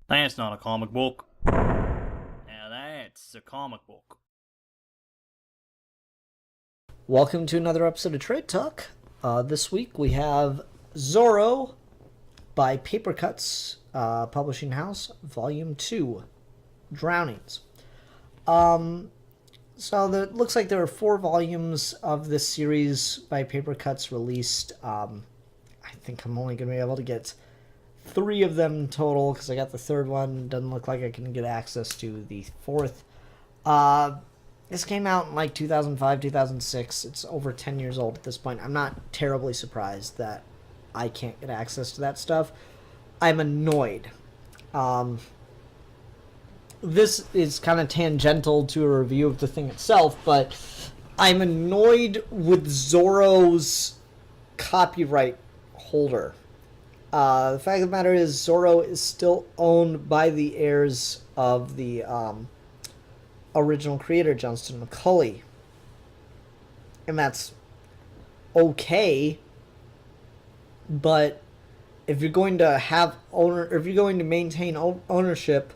That's not a comic book. Now that's a comic book. Welcome to another episode of Trade Talk. This week we have Zorro by Papercutz Publishing House, Volume 2, Drownings. So it looks like there are 4 volumes of this series by Papercutz released. I think I'm only going to be able to get 3 of them total because I got the 3rd one. Doesn't look like I can get access to the 4th. This came out in like 2005, 2006. It's over 10 years old at this point. I'm not terribly surprised that I can't get access to that stuff. I'm annoyed. This is kind of tangential to a review of the thing itself, but I'm annoyed with Zorro's copyright holder. The fact of the matter is Zorro is still owned by the heirs of the original creator, Johnston McCulley. And that's okay, but if you're going to maintain ownership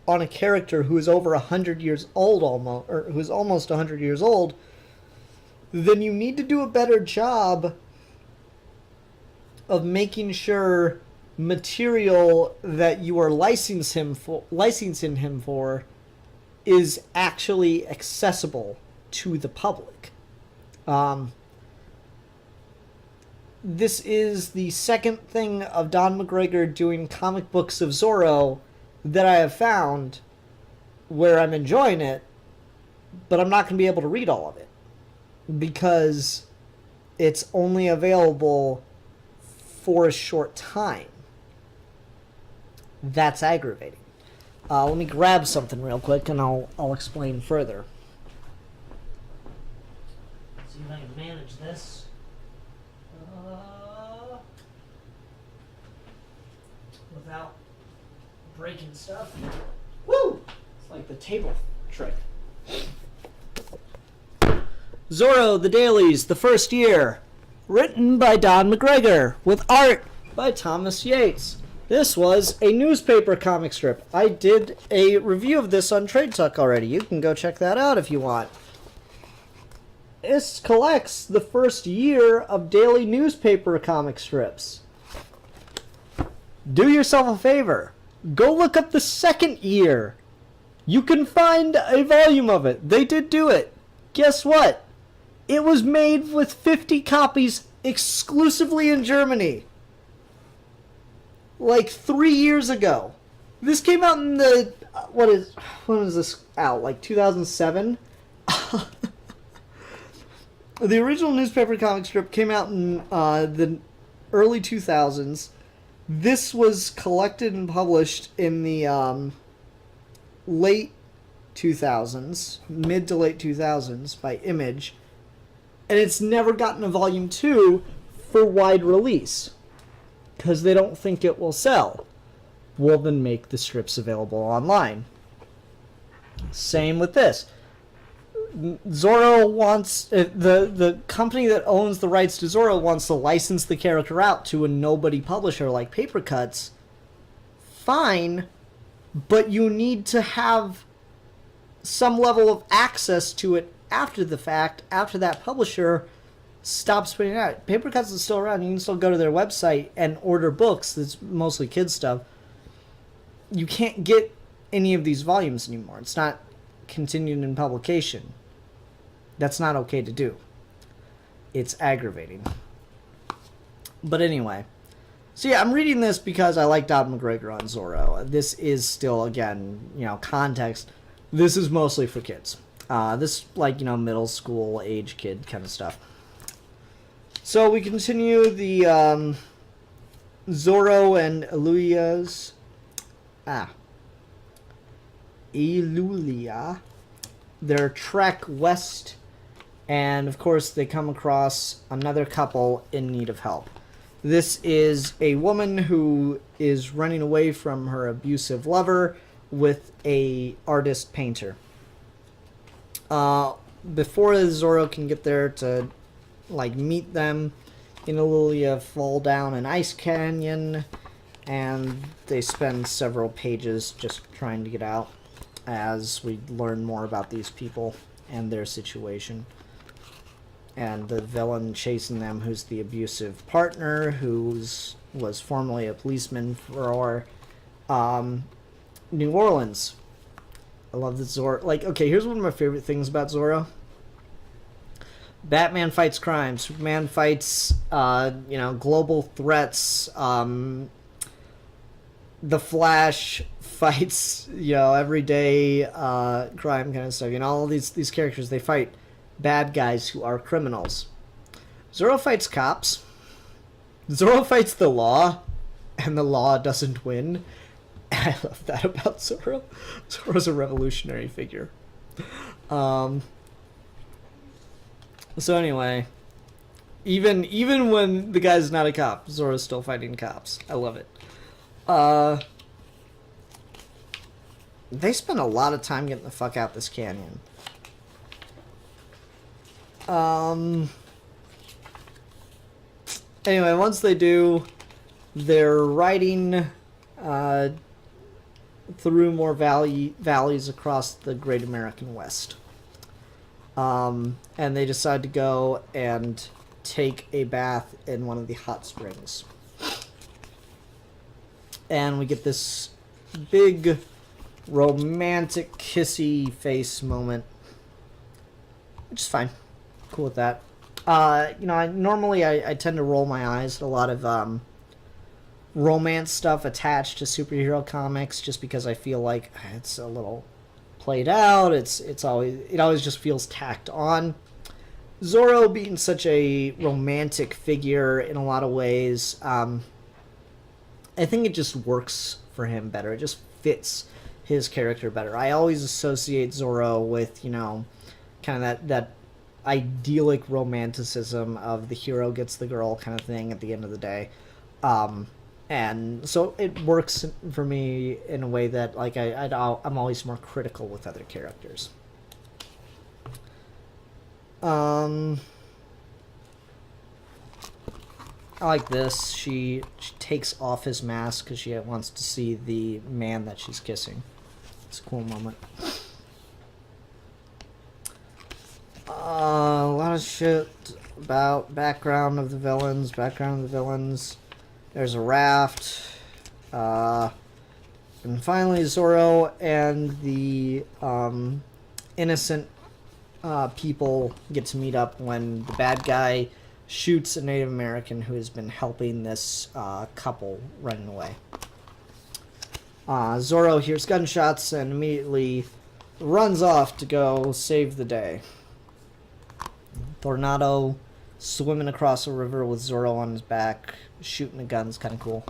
on a character who is over 100 years old or who's almost 100 years old, then you need to do a better job of making sure material that you are licensing him for is actually accessible to the public. This is the second thing of Don McGregor doing comic books of Zorro that I have found where I'm enjoying it, but I'm not going to be able to read all of it because it's only available for a short time. That's aggravating. Let me grab something real quick and I'll explain further. See if I can manage this. Without breaking stuff. Woo! It's like the table trick. Zorro, The Dailies, the first year. Written by Don McGregor, with art by Thomas Yates. This was a newspaper comic strip. I did a review of this on Trade Talk already. You can go check that out if you want. This collects the first year of daily newspaper comic strips. Do yourself a favor. Go look up the second year. You can find a volume of it. They did do it. Guess what? It was made with 50 copies exclusively in Germany. Like 3 years ago. This came out in the... when is this out? Like 2007? The original newspaper comic strip came out in the early 2000s. This was collected and published in the late 2000s, mid to late 2000s by Image. And it's never gotten a volume 2 for wide release because they don't think it will sell. Well, then make the strips available online. Same with this. Zorro wants... The company that owns the rights to Zorro wants to license the character out to a nobody publisher like Papercutz. Fine, but you need to have some level of access to it after the fact, after that publisher stops putting it out. Papercutz is still around. You can still go to their website and order books. That's mostly kids stuff. You can't get any of these volumes anymore. It's not continued in publication. That's not okay to do. It's aggravating. But anyway. So yeah, I'm reading this because I like Don McGregor on Zorro. This is still, again, context. This is mostly for kids. This, middle school age kid kind of stuff. So we continue the Zorro and Elulia. Their trek west, and of course they come across another couple in need of help. This is a woman who is running away from her abusive lover with a artist painter. Before Zorro can get there to meet them, Elulia fall down an ice canyon and they spend several pages just trying to get out as we learn more about these people and their situation. And the villain chasing them, who's the abusive partner, was formerly a policeman for New Orleans. I love the Zorro. Like, okay, here's one of my favorite things about Zorro. Batman fights crime. Superman fights, global threats. The Flash fights, everyday crime kind of stuff. All these characters, they fight bad guys who are criminals. Zorro fights cops. Zorro fights the law, and the law doesn't win. And I love that about Zorro. Zorro's a revolutionary figure. So anyway, even when the guy's not a cop, Zorro's still fighting cops. I love it. They spend a lot of time getting the fuck out this canyon. Anyway, once they do, they're riding through more valleys across the Great American West. And they decide to go and take a bath in one of the hot springs. And we get this big romantic kissy face moment, which is fine. Cool with that. I tend to roll my eyes at a lot of romance stuff attached to superhero comics, just because I feel like it's a little played out. It always just feels tacked on. Zorro being such a romantic figure in a lot of ways, I think it just works for him better. It just fits his character better. I always associate Zorro with, kind of that idyllic romanticism of the hero gets the girl kind of thing at the end of the day. And so it works for me in a way that, like, I'm always more critical with other characters. I like this. She takes off his mask because she wants to see the man that she's kissing. It's a cool moment. A lot of shit about background of the villains. There's a raft. And finally Zorro and the innocent people get to meet up when the bad guy shoots a Native American who has been helping this couple running away. Zorro hears gunshots and immediately runs off to go save the day. Tornado swimming across a river with Zorro on his back, shooting a gun's kind of cool.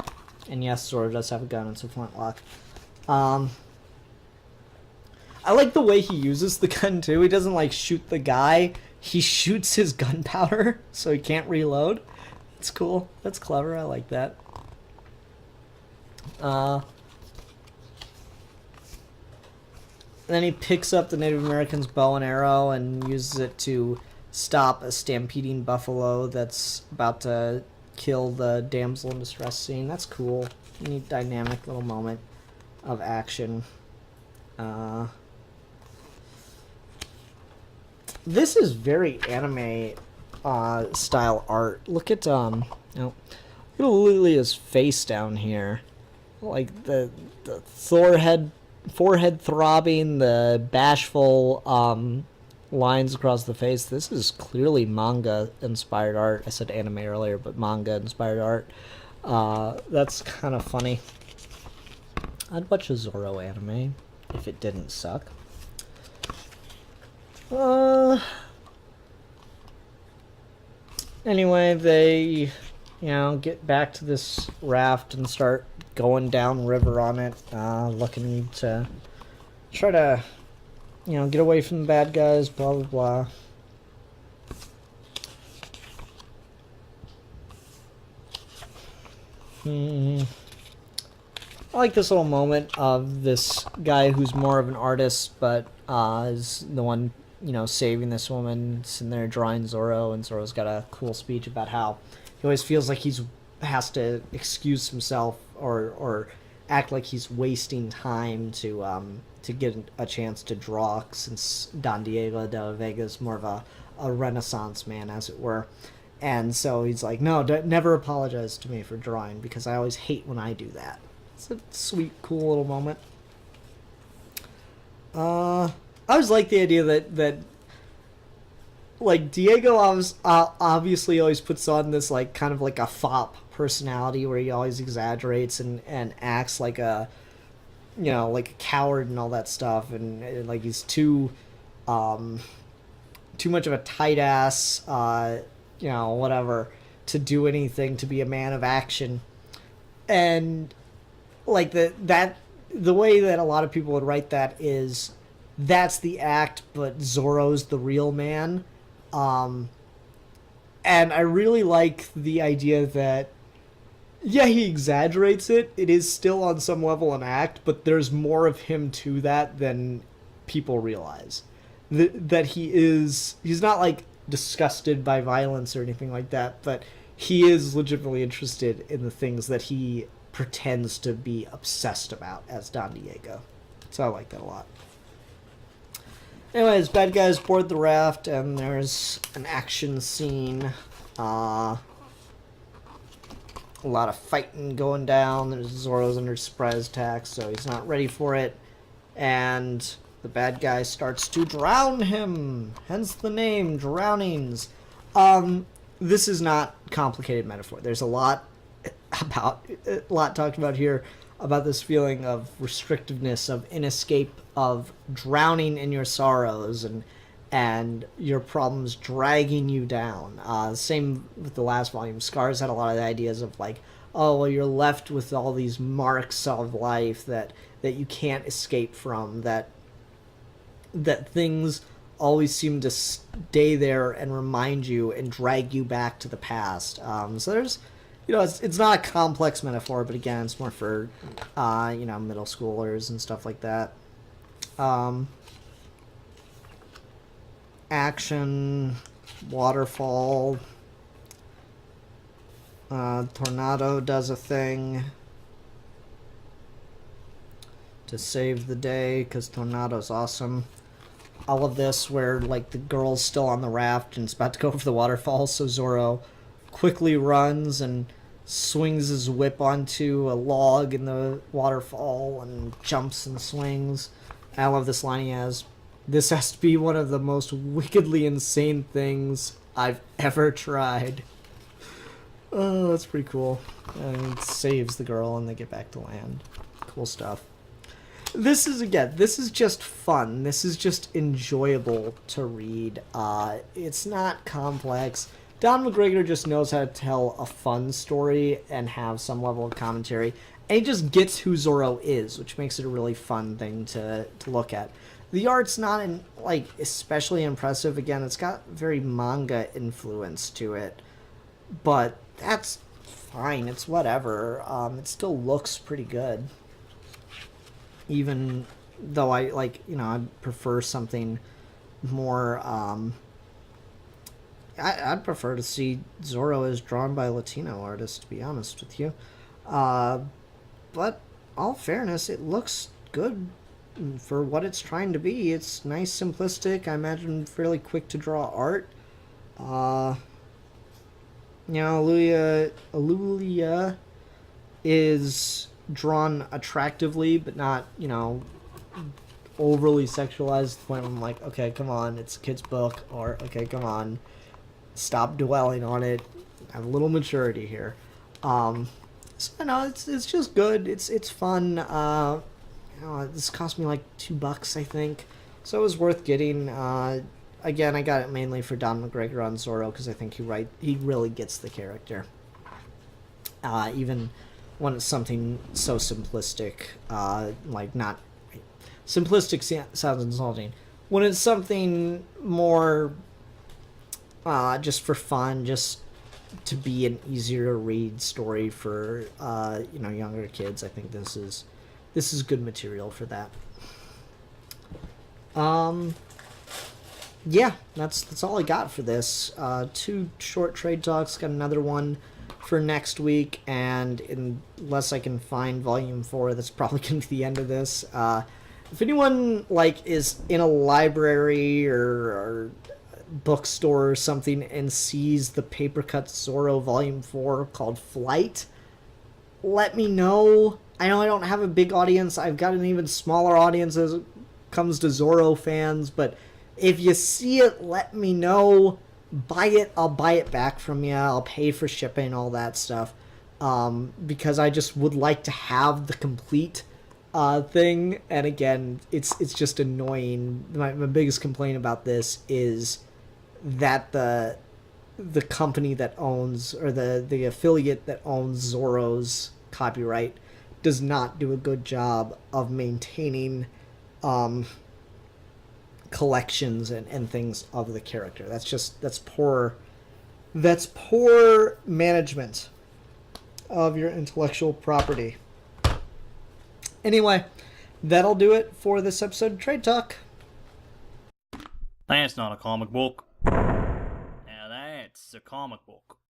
And yes, Zorro does have a gun. It's a flintlock. I like the way he uses the gun too. He doesn't like shoot the guy. He shoots his gunpowder so he can't reload. It's cool. That's clever. I like that. Then he picks up the Native American's bow and arrow and uses it to stop a stampeding buffalo that's about to kill the damsel in distress scene. That's cool. Neat dynamic little moment of action. This is very anime style art. Look at look at Lilia's face down here. Like the forehead throbbing, the bashful lines across the face. This is clearly manga inspired art. I said anime earlier, but manga inspired art. That's kind of funny. I'd watch a Zorro anime if it didn't suck. Anyway, they, get back to this raft and start going down river on it, looking to try to, get away from the bad guys, blah, blah, blah. I like this little moment of this guy who's more of an artist, but is the one, saving this woman, sitting there drawing Zorro, and Zorro's got a cool speech about how he always feels like has to excuse himself or act like he's wasting time to get a chance to draw, since Don Diego de la Vega is more of a Renaissance man, as it were. And so he's like, no, never apologize to me for drawing, because I always hate when I do that. It's a sweet, cool little moment. I always like the idea that like Diego obviously always puts on this like kind of like a fop personality where he always exaggerates and acts like a, you know, like a coward and all that stuff, and like he's too much of a tight ass, you know, whatever, to do anything, to be a man of action. And like the way that a lot of people would write that is, that's the act, but Zorro's the real man. And I really like the idea that, yeah, he exaggerates it. It is still on some level an act, but there's more of him to that than people realize. That he's not like disgusted by violence or anything like that, but he is legitimately interested in the things that he pretends to be obsessed about as Don Diego. So I like that a lot. Anyways, bad guys board the raft, and there's an action scene. A lot of fighting going down. There's Zorro's under surprise attack, so he's not ready for it. And the bad guy starts to drown him. Hence the name, Drownings. This is not complicated metaphor. There's a lot talked about here about this feeling of restrictiveness, of inescape, of drowning in your sorrows and your problems dragging you down. Same with the last volume. Scars had a lot of the ideas of like, oh, well, you're left with all these marks of life that you can't escape from, that things always seem to stay there and remind you and drag you back to the past. So there's, you know, it's not a complex metaphor, but again, it's more for, you know, middle schoolers and stuff like that. Action, waterfall, tornado does a thing to save the day, because tornado's awesome. All of this where, like, the girl's still on the raft and it's about to go over the waterfall, so Zorro quickly runs and swings his whip onto a log in the waterfall and jumps and swings. I love this line he has. This has to be one of the most wickedly insane things I've ever tried. Oh, that's pretty cool. And it saves the girl and they get back to land. Cool stuff. This is just fun. This is just enjoyable to read. It's not complex. Don McGregor just knows how to tell a fun story and have some level of commentary. And he just gets who Zorro is, which makes it a really fun thing to look at. The art's not especially impressive. Again, it's got very manga influence to it, but that's fine. It's whatever. It still looks pretty good, even though I prefer something more. I'd prefer to see Zorro as drawn by a Latino artist, to be honest with you. But all fairness, it looks good for what it's trying to be. It's nice, simplistic, I imagine fairly quick to draw art. Alulia is drawn attractively, but not, overly sexualized to the point where I'm like, okay, come on, it's a kid's book, or okay, come on, stop dwelling on it, have a little maturity here. So no, it's just good. It's fun. This cost me like $2, I think, so it was worth getting. Again, I got it mainly for Don McGregor on Zorro because I think he really gets the character. Even when it's something so simplistic, not simplistic sounds insulting. When it's something more just for fun, just to be an easier to read story for younger kids, I think this is good material for that. Yeah, that's all I got for this. 2 short trade talks. Got another one for next week, and unless I can find volume 4, that's probably going to be the end of this. If anyone is in a library or bookstore or something and sees the Papercutz Zorro volume 4 called Flight, let me know. I know I don't have a big audience. I've got an even smaller audience as it comes to Zorro fans, but if you see it, let me know. Buy it. I'll buy it back from you. I'll pay for shipping, all that stuff. Because I just would like to have the complete thing. And again, it's just annoying. My biggest complaint about this is that the company that owns, or the affiliate that owns Zorro's copyright does not do a good job of maintaining collections and things of the character. That's poor management of your intellectual property. Anyway, that'll do it for this episode of Trade Talk. That's not a comic book. Now that's a comic book.